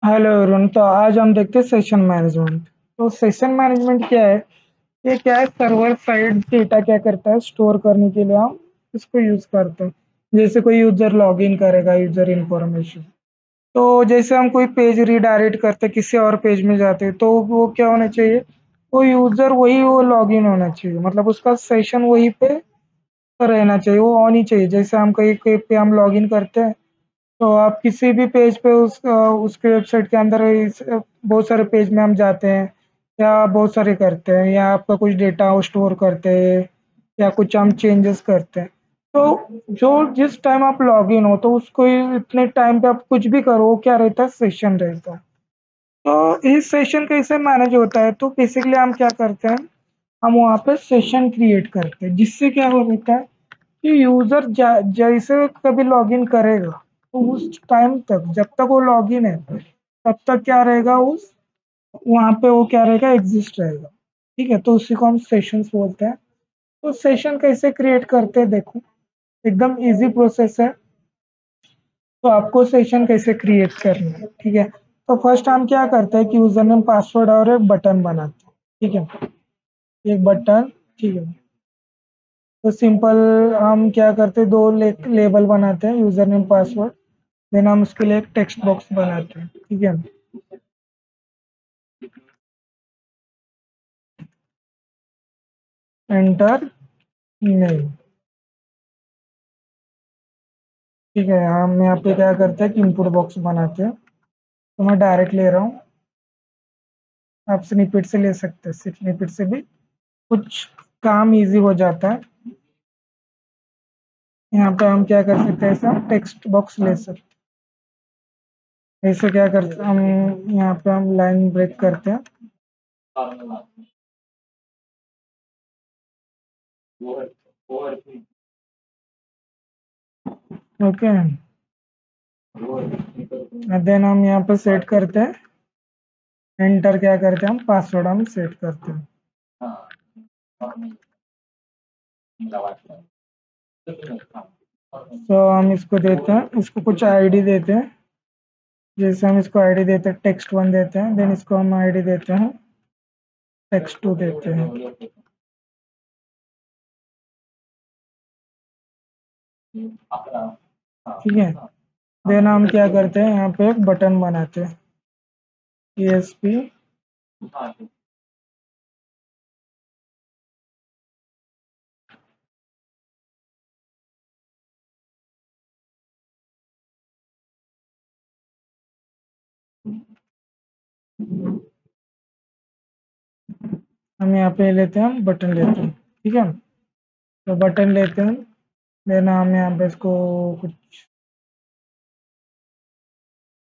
Hello Arun. तो आज हम देखते हैं सेशन मैनेजमेंट। तो सेशन मैनेजमेंट क्या है? ये क्या है, सर्वर साइड डेटा क्या करता है, स्टोर करने के लिए हम इसको यूज करते हैं। जैसे कोई यूजर लॉगिन करेगा, यूजर इंफॉर्मेशन, तो जैसे हम कोई पेज रीडायरेक्ट करते हैं, किसी और पेज में जाते हैं, तो वो क्या होना चाहिए, वो यूजर वही वो लॉगिन होना चाहिए, मतलब उसका सेशन वही पे रहना चाहिए, वो ऑन ही चाहिए। जैसे हम कहीं कहीं पे हम लॉगिन करते हैं, तो आप किसी भी पेज पे उसके वेबसाइट के अंदर बहुत सारे पेज में हम जाते हैं, या बहुत सारे करते हैं, या आपका कुछ डेटा स्टोर करते हैं, या कुछ हम चेंजेस करते हैं। तो जो जिस टाइम आप लॉगिन हो, तो उसको इतने टाइम पे आप कुछ भी करो, वो क्या रहता है, सेशन रहता है। तो इस सेशन कैसे मैनेज होता है, तो बेसिकली हम क्या करते हैं, हम वहाँ पे सेशन क्रिएट करते हैं, जिससे क्या हो रहता है कि यूजर जैसे कभी लॉगिन करेगा, तो उस टाइम तक, जब तक वो लॉगिन है, तब तक क्या रहेगा, उस वहां पे वो क्या रहेगा, एग्जिस्ट रहेगा। ठीक है, तो उसी को हम सेशंस बोलते हैं। तो सेशन कैसे क्रिएट करते हैं, देखो, एकदम इजी प्रोसेस है। तो आपको सेशन कैसे क्रिएट करना है, ठीक है। तो फर्स्ट हम क्या करते हैं कि यूजर नेम पासवर्ड और एक बटन बनाते हैं, ठीक है, एक बटन, ठीक है। तो सिंपल हम क्या करते हैं, दो लेबल बनाते हैं, यूजर नेम पासवर्ड, देन हम उसके लिए एक टेक्स्ट बॉक्स बनाते हैं, ठीक है। एंटर नहीं, ठीक है। हम यहाँ पे क्या करते हैं कि इनपुट बॉक्स बनाते हैं। तो मैं डायरेक्ट ले रहा हूँ, आप स्निपेट से ले सकते हैं, स्निपेट से भी कुछ काम इजी हो जाता है। यहाँ पे हम क्या कर सकते हैं, ऐसा टेक्स्ट बॉक्स ले सकते हैं। ऐसे क्या करते हैं हम, यहाँ पे हम लाइन ब्रेक करते हैं। ओके, देन हम यहाँ पे सेट करते हैं, एंटर क्या करते हैं, हम पासवर्ड हम सेट करते हैं। तो हम इसको देते हैं, इसको कुछ आईडी देते हैं। जैसे हम इसको आईडी देते हैं, टेक्स्ट वन देते हैं, देन इसको हम आईडी देते हैं, टेक्स्ट टू देते हैं, ठीक है। देन हम क्या करते हैं, यहाँ पे एक बटन बनाते हैं, ESP, हम यहाँ पे लेते हैं, बटन लेते हैं, ठीक है। तो बटन लेते हैं, देन हम यहाँ पे इसको कुछ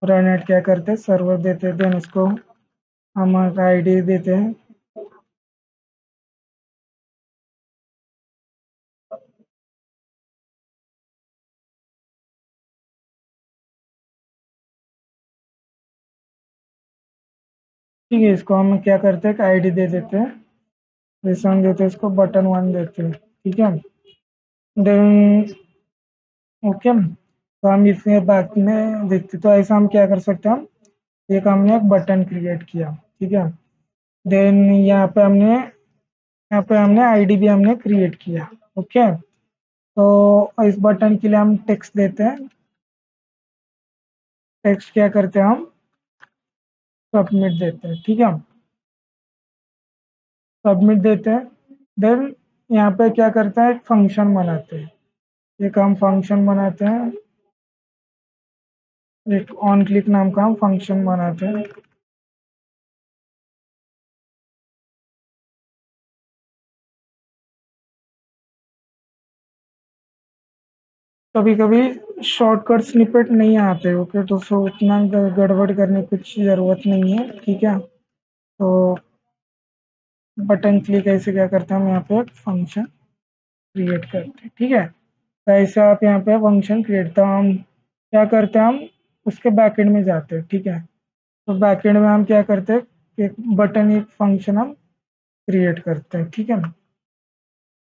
रननेट क्या करते हैं, सर्वर देते हैं, देन इसको हम आईडी देते हैं। ठीक है, इसको हम क्या करते हैं, आईडी दे देते हैं। जैसे हम देते हैं, इसको बटन वन देते हैं, ठीक है। देन ओके, तो हम इसमें बाद में देखते, तो ऐसा हम क्या कर सकते हैं, हम एक हमने एक बटन क्रिएट किया, ठीक है। देन यहाँ पे हमने आईडी भी हमने क्रिएट किया, ओके। तो इस बटन के लिए हम टेक्स्ट देते हैं, टेक्स्ट क्या करते हैं, हम सबमिट देते हैं, ठीक है। सबमिट देते हैं, देन यहाँ पे क्या करते हैं, एक फंक्शन बनाते हैं, एक हम फंक्शन बनाते हैं, एक ऑन क्लिक नाम का हम फंक्शन बनाते हैं। कभी कभी शॉर्टकट स्निपेट नहीं आते, ओके, तो सो उतना गड़बड़ करने की कुछ ज़रूरत नहीं है, ठीक है। तो बटन क्लिक ऐसे क्या करते हैं, हम यहाँ पे एक फंक्शन क्रिएट करते हैं, ठीक है। तो ऐसे आप यहाँ पे फंक्शन क्रिएट, तो हम क्या करते हैं, हम उसके बैकएंड में जाते हैं, ठीक है। तो बैकएंड में हम क्या करते हैं, एक बटन, एक फंक्शन हम क्रिएट करते हैं, ठीक है।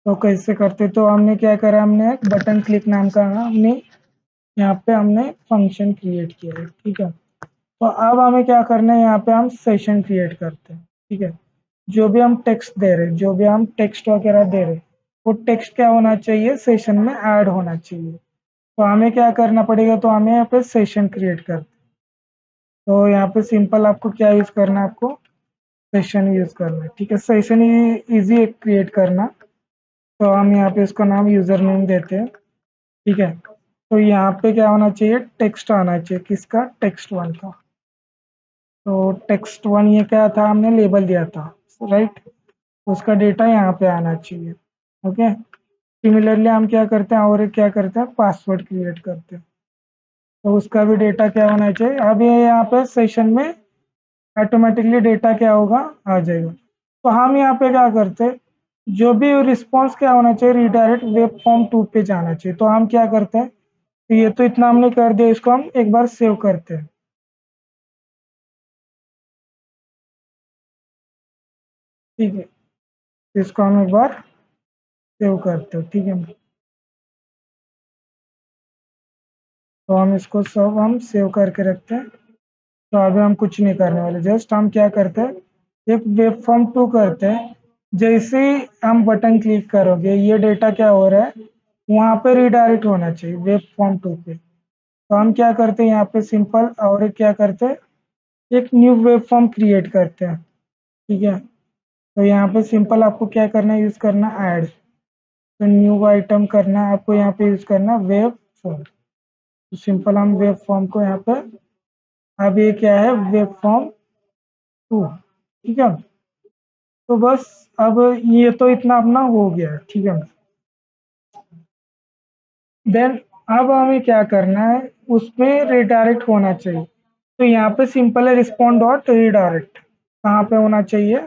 तो कैसे करते, तो हमने क्या करा, हमने एक बटन क्लिक नाम का हमने यहाँ पे हमने फंक्शन क्रिएट किया है, ठीक है। तो अब हमें क्या करना है, यहाँ पे हम सेशन क्रिएट करते हैं। ठीक है, जो भी हम टेक्स्ट दे रहे हैं, जो भी हम टेक्स्ट वगैरह दे रहे हैं, वो टेक्स्ट क्या होना चाहिए, सेशन में ऐड होना चाहिए। तो हमें क्या करना पड़ेगा, तो हमें यहाँ पे सेशन क्रिएट करते हैं। तो यहाँ पे सिंपल आपको क्या यूज करना है, आपको सेशन यूज करना है। ठीक है, सेशन इजी है क्रिएट करना। तो हम यहाँ पे इसका नाम यूजर नेम देते हैं। ठीक है, तो यहाँ पे क्या होना चाहिए, टेक्स्ट आना चाहिए, किसका, टेक्स्ट वन का। तो टेक्स्ट वन ये क्या था, हमने लेबल दिया था, राइट। उसका डेटा यहाँ पे आना चाहिए। ओके, सिमिलरली हम क्या करते हैं, और एक क्या करते हैं, पासवर्ड क्रिएट करते हैं। तो उसका भी डेटा क्या होना चाहिए। अब ये यहाँ पे सेशन में ऑटोमेटिकली डेटा क्या होगा, आ जाएगा। तो हम यहाँ पे क्या करते हैं, जो भी रिस्पॉन्स क्या होना चाहिए, रिडायरेक्ट वेब फॉर्म 2 पे जाना चाहिए। तो हम क्या करते हैं, तो ये तो इतना हमने कर दिया, इसको हम एक बार सेव करते हैं। ठीक है, इसको हम एक बार सेव करते हैं। ठीक है, तो हम इसको सब हम सेव करके रखते हैं। तो अभी हम कुछ नहीं करने वाले, जस्ट हम क्या करते हैं, एक वेब फॉर्म 2 करते हैं। जैसे ही हम बटन क्लिक करोगे, ये डेटा क्या हो रहा है, वहाँ पे रिडायरेक्ट होना चाहिए वेब फॉर्म 2 पे। तो हम क्या करते हैं, यहाँ पे सिंपल और एक क्या करते हैं, एक न्यू वेब फॉर्म क्रिएट करते हैं। ठीक है, तो यहाँ पे सिंपल आपको क्या करना है, यूज करना ऐड। तो न्यू आइटम करना है आपको, यहाँ पे यूज करना वेब फॉर्म। तो सिंपल हम वेब फॉर्म को यहाँ पे, अब ये क्या है, वेब फॉर्म 2। ठीक है, तो बस अब ये तो इतना अपना हो गया। ठीक है, देन अब हमें क्या करना है, उसमें रिडायरेक्ट होना चाहिए। तो यहाँ पे सिंपल है, रिस्पॉन्ड डॉट रिडायरेक्ट कहाँ पे होना चाहिए,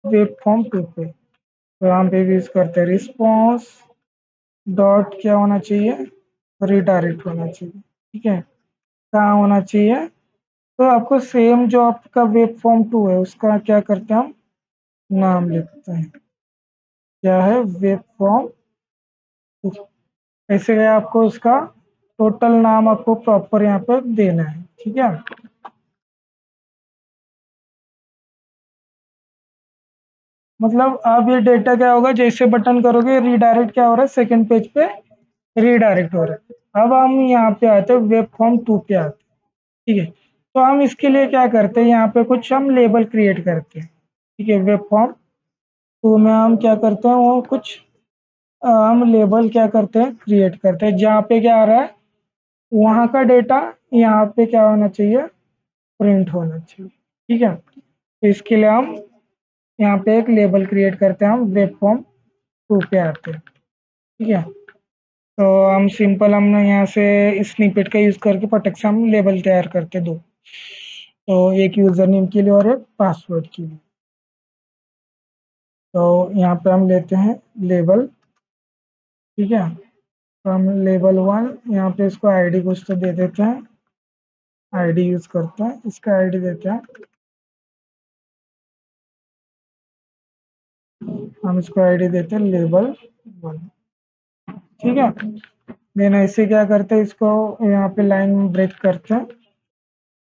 वेब फॉर्म 2 पे। तो यहाँ पे यूज करते हैं रिस्पॉन्स डॉट क्या होना चाहिए, रिडायरेक्ट होना चाहिए। ठीक है, कहाँ होना चाहिए, तो आपको सेम जो आपका वेब फॉर्म 2 है, उसका क्या करते हैं, हम नाम लिखते हैं, क्या है, वेब फॉर्म 2। ऐसे है, आपको उसका टोटल नाम आपको प्रॉपर यहाँ पे देना है। ठीक है, मतलब अब ये डेटा क्या होगा, जैसे बटन करोगे रिडायरेक्ट क्या हो रहा है, सेकंड पेज पे रिडायरेक्ट हो रहा है। अब हम यहाँ पे आते हैं, वेब फॉर्म 2 पे आते हैं। ठीक है, तो हम इसके लिए क्या करते हैं, यहाँ पे कुछ हम लेबल क्रिएट करते हैं। ठीक है, वेब फॉर्म 2 में हम क्या करते हैं, वो कुछ हम लेबल क्या करते हैं, क्रिएट करते हैं। जहाँ पे क्या आ रहा है, वहाँ का डेटा यहाँ पे क्या होना चाहिए, प्रिंट होना चाहिए। ठीक है, तो इसके लिए हम यहाँ पे एक लेबल क्रिएट करते हैं, हम वेब फॉर्म 2 पे आते हैं। ठीक है, तो हम सिंपल हम यहाँ से स्निपेट का यूज करके पटक से हम लेबल तैयार करते हैं, दो। तो एक यूजर नेम के लिए और एक पासवर्ड के लिए। तो यहाँ पे हम लेते हैं लेबल। ठीक है, तो हम लेबल 1 यहाँ पे इसको आईडी कुछ तो दे देते हैं, आईडी यूज करते हैं, इसका आईडी देते हैं, हम इसको आईडी देते हैं लेबल 1। ठीक है, देन ऐसे क्या करते हैं, इसको यहाँ पे लाइन ब्रेक करते हैं,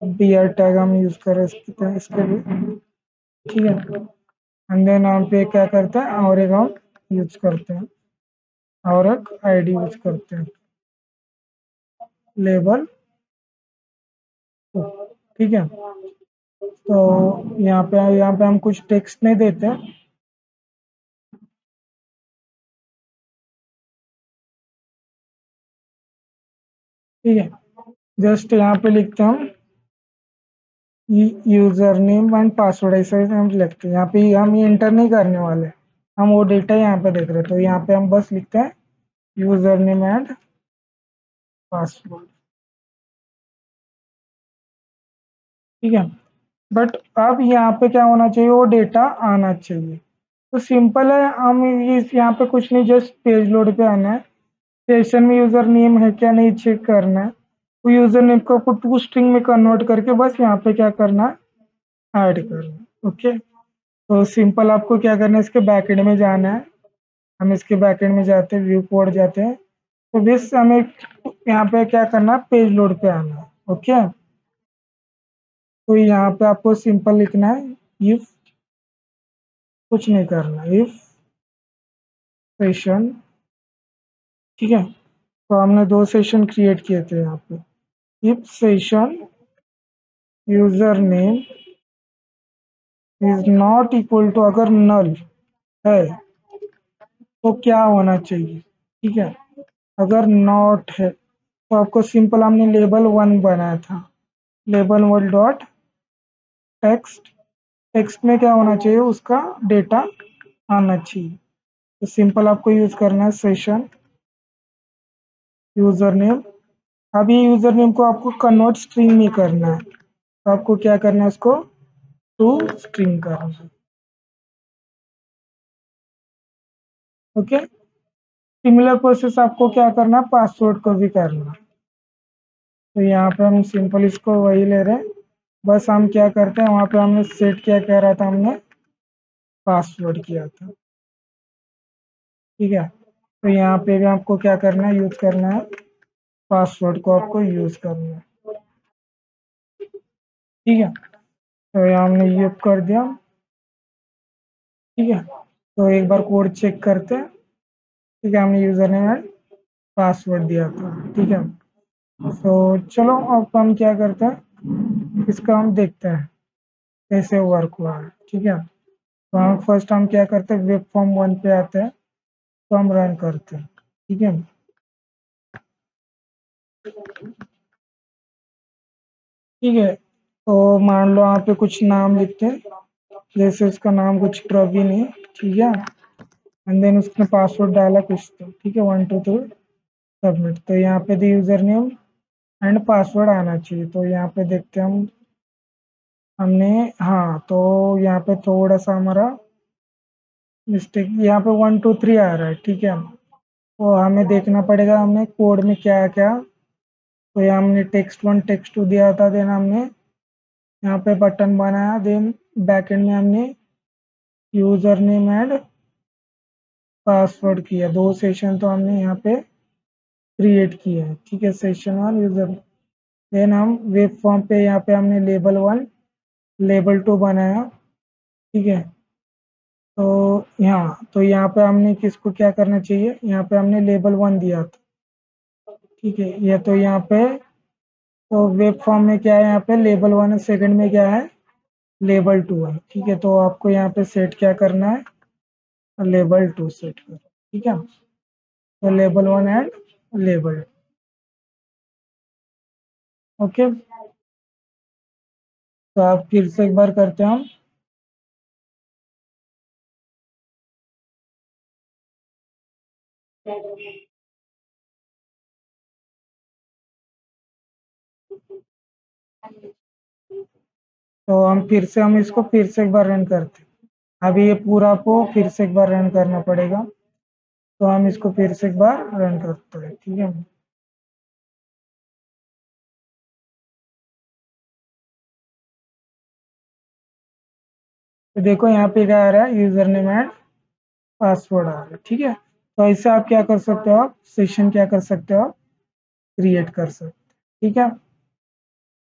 बीआर टैग हम यूज करें इसके लिए। ठीक है, एंड देन हम पे क्या करते हैं, और एक हम यूज करते हैं, और एक आईडी यूज करते हैं, लेबल 2। ठीक है, तो यहाँ पे हम कुछ टेक्स्ट नहीं देते। ठीक है, जस्ट यहाँ पे लिखते हैं हम यूजर नेम एंड पासवर्ड, ऐसे हम लिखते हैं। यहाँ पे हम ये इंटर नहीं करने वाले, हम वो डेटा यहाँ पे देख रहे हैं। तो यहाँ पे हम बस लिखते हैं यूजर नेम एंड पासवर्ड। ठीक है, बट अब यहाँ पे क्या होना चाहिए, वो डेटा आना चाहिए। तो सिंपल है, हम इस यहाँ पे कुछ नहीं, जस्ट पेज लोड पे आना है, सेशन में यूजर नेम है क्या नहीं चेक करना है, तो यूजर नेम को आपको टू स्ट्रिंग में कन्वर्ट करके बस यहाँ पे क्या करना है, ऐड करना है। ओके, तो सिंपल आपको क्या करना है, इसके बैकएंड में जाना है। हम इसके बैकएंड में जाते हैं, व्यू कोड जाते हैं। तो बस हमें यहाँ पे क्या करना है, पेज लोड पे आना है। ओके, तो यहाँ पे आपको सिंपल लिखना है इफ, कुछ नहीं करना, इफ सेशन, ठीक है। तो हमने 2 सेशन क्रिएट किए थे यहाँ पे। If session user name is not equal to, अगर नल है तो क्या होना चाहिए, ठीक है। अगर नॉट है तो आपको सिंपल, हमने लेबल 1 बनाया था, लेबल 1 डॉट टेक्स्ट, टेक्स्ट में क्या होना चाहिए, उसका डेटा आना चाहिए। तो सिंपल आपको यूज करना है सेशन यूजर नेम। अब ये यूजर नेम को आपको कन्वर्ट स्ट्रिंग में करना है, तो आपको क्या करना है, इसको टू स्ट्रिंग करना है। ओके, सिमिलर प्रोसेस आपको क्या करना है, पासवर्ड को भी करना है। तो यहाँ पे हम सिंपल इसको वही ले रहे हैं, बस हम क्या करते हैं, वहाँ पे हमने सेट क्या कह रहा था, हमने पासवर्ड किया था, ठीक है। तो यहाँ पे भी आपको क्या करना है, यूज करना है, पासवर्ड को आपको यूज करना है, ठीक है। तो यहाँ हमने ये कर दिया, ठीक है। तो एक बार कोड चेक करते हैं, ठीक है, हमने यूजर नेम एंड पासवर्ड दिया था, ठीक है। तो चलो अब हम क्या करते हैं, इसका हम देखते हैं कैसे वर्क हुआ है, ठीक है। तो हम फर्स्ट हम क्या करते हैं, वेब फॉर्म 1 पे आते हैं, तो हम रन करते हैं, ठीक है। ठीक है, तो मान लो यहाँ पे कुछ नाम लिखते हैं, जैसे उसका नाम कुछ प्रवीण है, ठीक है। एंड देन उसने पासवर्ड डाला कुछ, तो ठीक है, 1 2 3 सबमिट। तो यहाँ पे the user name and password आना चाहिए। तो यहाँ पे देखते हैं हम, हमने, हाँ, तो यहाँ पे थोड़ा सा हमारा मिस्टेक, यहाँ पे 1 2 3 आ रहा है, ठीक है। तो हमें देखना पड़ेगा हमने कोड में क्या क्या। तो यहाँ हमने टेक्स्ट 1 टेक्स्ट 2 दिया था, देन हमने यहाँ पे बटन बनाया, देन बैकएंड में हमने यूजर नेम एंड पासवर्ड किया। 2 सेशन तो हमने यहाँ पे क्रिएट किया है, ठीक है, सेशन 1 यूजर। देन हम वेब फॉर्म पे यहाँ पे हमने लेबल 1 लेबल 2 बनाया, ठीक है। तो यहाँ पे हमने किसको क्या करना चाहिए, यहाँ पे हमने लेबल 1 दिया था, ठीक है। ये तो यहाँ पे, तो वेब फॉर्म में क्या है, यहाँ पे लेबल 1 है, सेकंड में क्या है, लेबल 2 है, ठीक है। तो आपको यहाँ पे सेट क्या करना है, लेबल 2 सेट करो, ठीक है। तो लेबल 1 एंड लेबल, ओके। तो आप फिर से एक बार करते हैं हम। तो हम फिर से, हम इसको फिर से एक बार रन करते हैं। अभी ये पूरा को फिर से एक बार रन करना पड़ेगा, तो हम इसको फिर से एक बार रन करते हैं, ठीक है। तो देखो यहाँ पे क्या आ रहा है, यूजर नेम एंड पासवर्ड आ रहा है, ठीक है। तो ऐसे आप क्या कर सकते हो, आप सेशन क्या कर सकते हो, क्रिएट कर सकते हो, ठीक है।